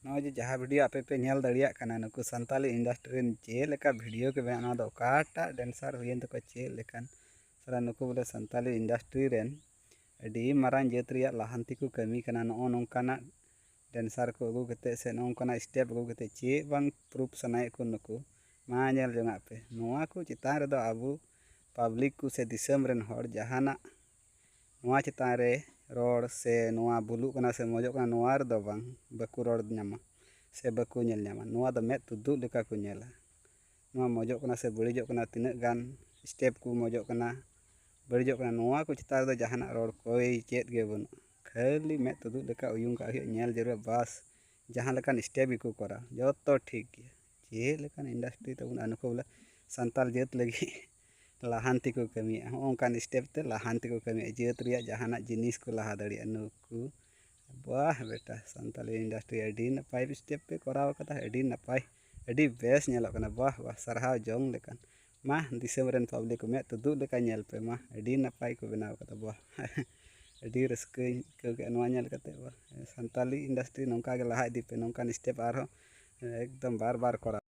नॉय जहाँ वीडियो आपे पे नेल दड़िया कना नुकु संताली इंडस्ट्री चे लेका वीडियो के बना ना दो काटा डांसर हुयन तो चे लेकन सारा नुकु बोले संताली इंडस्ट्री रेन अडी मारान जेत रिया लाहांती को कमी कना नो नोंकाना डांसर को अगू कते से नोंकाना स्टेप अगू कते चे बांग प्रूफ सनाय को नुकु मा नेल जोंगा पे नोआ को चितान रे दो आबू पब्लिक को से दिसम रेन हर जहाना नोआ चितान रे रोड से नोआ बुलू कना से मजो कना नोआ रे दो बांग बकु रोड न्यामा से बकु नेल न्यामा नोआ दो में तुदु लेका को नेला नोआ मजो कना से बड़िजो कना तिनक गान स्टेप को मजो कना बड़िजो कना नोआ को चितान रे जहाना रोड कोई चेत गे बनु खाली में तुदु लेका उयुंग का नेल जरूर बस जहां लेकान स्टेप को करा जो तो ठीक गया चे लेकान इंडस्ट्री तो अनुभव बोला संताल जेत लगी लाहांती को कमी होंकान स्टेप ते लाहांती को कमी जेत रिया जहाना जिनिस को लहा दड़िया नुकु वाह बेटा संताली इंडस्ट्री अडी नपाय स्टेप पे कराव कता अडी नपाय अडी बेस नेलो कना वाह वाह सरहाव जोंग लेकान मा दिसम रेन पब्लिक को में तुदु लेका नेल पे मा अडी नपाय को बनाव कता वाह अडी रस्कई को के नोआ नेल कते वाह संताली इंडस्ट्री नोंका के लहा इदी पे नोंकान स्टेप आरो एकदम बार बार करा